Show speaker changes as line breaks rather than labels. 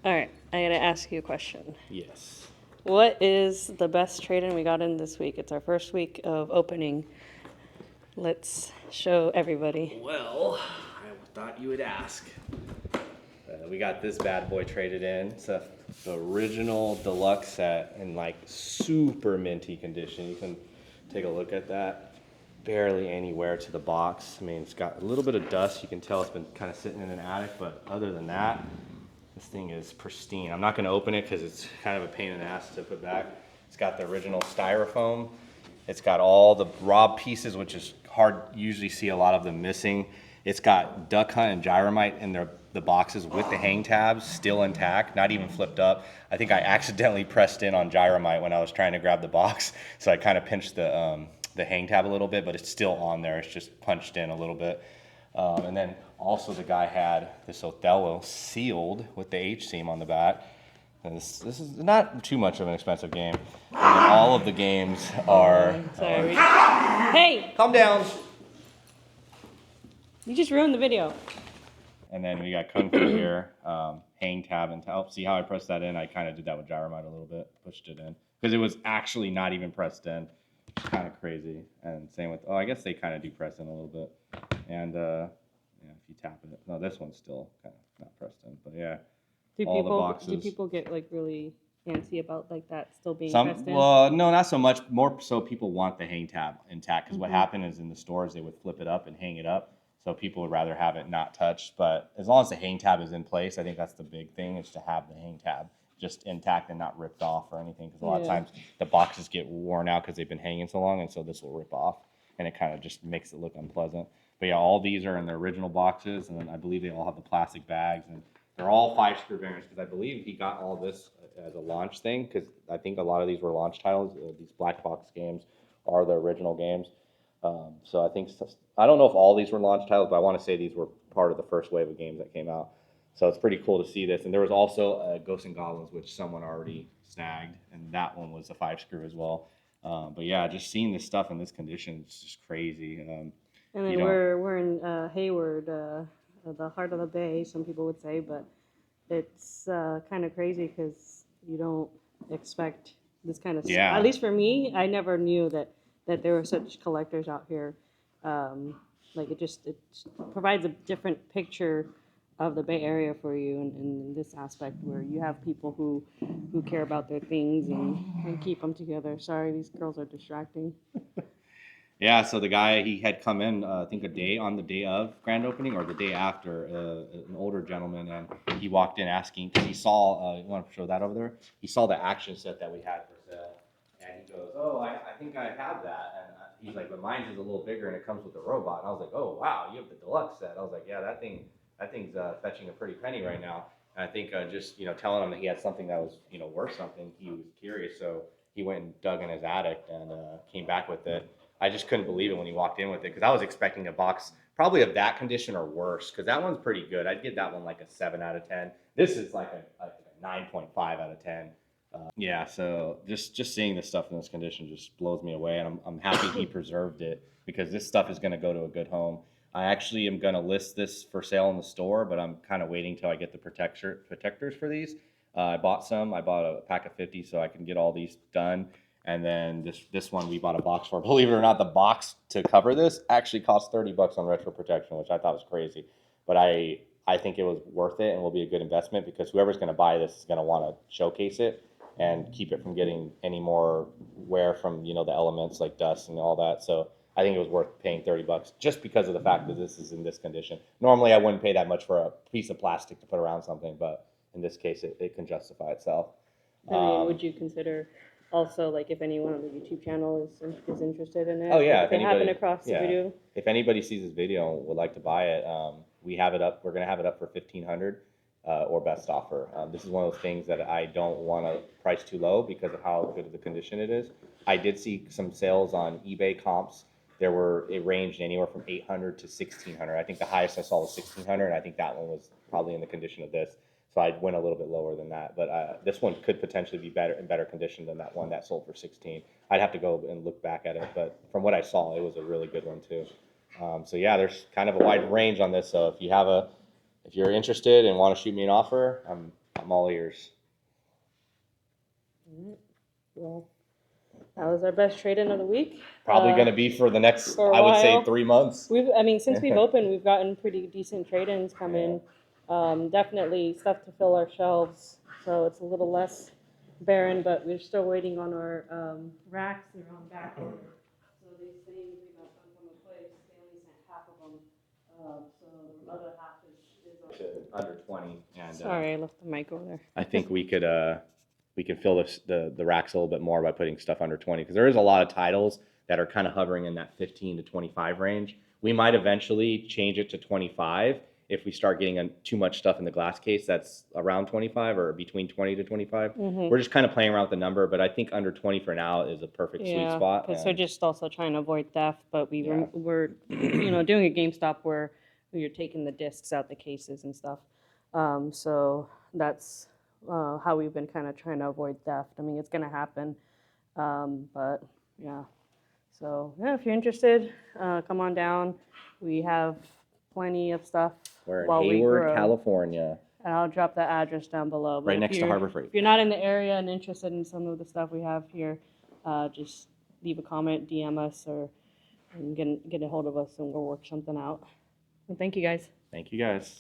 All right, I gotta ask you a question.
Yes.
What is the best trade-in we got in this week? It's our first week of opening. Let's show everybody.
Well, I thought you would ask. We got this bad boy traded in. It's the original Deluxe set in like super minty condition. You can take a look at that. Barely any wear to the box. I mean, it's got a little bit of dust. You can tell it's been kind of sitting in an attic, but other than that, this thing is pristine. I'm not going to open it because it's kind of a pain in the ass to put back. It's got the original styrofoam. It's got all the rob pieces, which is hard. Usually see a lot of them missing. It's got duck hunt and gyromite in the boxes with the hang tabs still intact, not even flipped up. I think I accidentally pressed in on gyromite when I was trying to grab the box, so I kind of pinched the hang tab a little bit, but it's still on there. It's just punched in a little bit. And then also the guy had this Othello sealed with the H seam on the back. And this is not too much of an expensive game. And then all of the games are.
Sorry. Hey,
Calm down.
you just ruined the video.
And then we got Kung Fu here, hang tab and help. See how I pressed that in? I kind of did that with gyromite a little bit, pushed it in because it was actually not even pressed in. Kind of crazy. And same with, I guess they kind of do press in a little bit. And yeah, if you tap it, no, this one's still kind of not pressed in, but yeah. All the boxes.
Do people get like really antsy about like that still being
Some,
pressed in?
well, no, not so much. More so, people want the hang tab intact because what happened is in the stores they would flip it up and hang it up, so people would rather have it not touched. But as long as the hang tab is in place, I think that's the big thing, is to have the hang tab just intact and not ripped off or anything. Because a lot of times the boxes get worn out because they've been hanging so long, and so this will rip off, and it kind of just makes it look unpleasant. But yeah, all these are in the original boxes, and then I believe they all have the plastic bags, and they're all 5-screw variants because I believe he got all this as a launch thing, because I think a lot of these were launch titles. These black box games are the original games. So I think, I don't know if all these were launch titles, but I want to say these were part of the first wave of games that came out. So it's pretty cool to see this. And there was also Ghosts and Goblins, which someone already snagged, and that one was a 5-screw as well. But yeah, just seeing this stuff in this condition is just crazy.
And then we're in Hayward, the heart of the bay, some people would say, but it's kind of crazy because you don't expect this kind of stuff.
Yeah.
At least for me, I never knew that there were such collectors out here. Like it provides a different picture of the Bay Area for you in this aspect, where you have people who care about their things and keep them together. Sorry, these girls are distracting.
Yeah, so the guy, he had come in, I think on the day of grand opening or the day after, an older gentleman, and he walked in asking, because he saw, you want to show that over there? He saw the action set that we had for sale, and he goes, oh, I think I have that, and he's like, but mine's is a little bigger and it comes with a robot, and I was like, oh, wow, you have the Deluxe set. I was like, yeah, that thing's fetching a pretty penny right now. And I think just, telling him that he had something that was, worth something, he was curious, so he went and dug in his attic and came back with it. I just couldn't believe it when he walked in with it, because I was expecting a box probably of that condition or worse, because that one's pretty good. I'd give that one like a 7 out of 10. This is like a 9.5 out of 10. Yeah, so just seeing this stuff in this condition just blows me away, and I'm happy he preserved it, because this stuff is going to go to a good home. I actually am going to list this for sale in the store, but I'm kind of waiting till I get the protectors for these. I bought some. I bought a pack of 50 so I can get all these done. And then this one we bought a box for. Believe it or not, the box to cover this actually cost $30 on Retro Protection, which I thought was crazy. But I think it was worth it and will be a good investment, because whoever's going to buy this is going to want to showcase it and keep it from getting any more wear from the elements like dust and all that. So I think it was worth paying $30 just because of the fact that this is in this condition. Normally I wouldn't pay that much for a piece of plastic to put around something, but in this case it can justify itself.
I mean, would you consider also, like, if anyone on the YouTube channel is interested in it?
Oh yeah,
if they happen across the video.
If anybody sees this video and would like to buy it, we have it up. We're gonna have it up for $1,500 or best offer. This is one of those things that I don't want to price too low because of how good of the condition it is. I did see some sales on eBay comps. It ranged anywhere from 800 to 1,600. I think the highest I saw was 1,600, and I think that one was probably in the condition of this. So I went a little bit lower than that, but this one could potentially be in better condition than that one that sold for 16. I'd have to go and look back at it, but from what I saw, it was a really good one too. So yeah, there's kind of a wide range on this. So if you're interested and want to shoot me an offer, I'm I'm all ears.
Well, that was our best trade-in of the week.
Probably going to be for the next,
for a
I would say,
while.
3 months.
I mean, since we've opened, we've gotten pretty decent trade-ins come in. Definitely stuff to fill our shelves, so it's a little less barren, but we're still waiting on our racks. They're on back order. So these things, we got them from a place, they only sent half of them. So the other half is
To under 20. And,
sorry, I left the mic over there.
I think we can fill the racks a little bit more by putting stuff under 20, because there is a lot of titles that are kind of hovering in that 15 to 25 range. We might eventually change it to 25 if we start getting too much stuff in the glass case that's around 25 or between 20 to 25. We're just kind of playing around with the number, but I think under 20 for now is a perfect sweet spot.
Because we're just also trying to avoid theft, but
Yeah.
we're doing a GameStop where you're taking the discs out the cases and stuff. So that's how we've been kind of trying to avoid theft. I mean, it's going to happen, but yeah. So yeah, if you're interested, come on down. We have plenty of stuff.
We're in
while we
Hayward,
grow.
California.
And I'll drop the address down below. But
Right
if
next to
you're-
Harbor Freight.
If you're not in the area and interested in some of the stuff we have here, just leave a comment, DM us, or and get a hold of us, and we'll work something out. And thank you guys.
Thank you guys.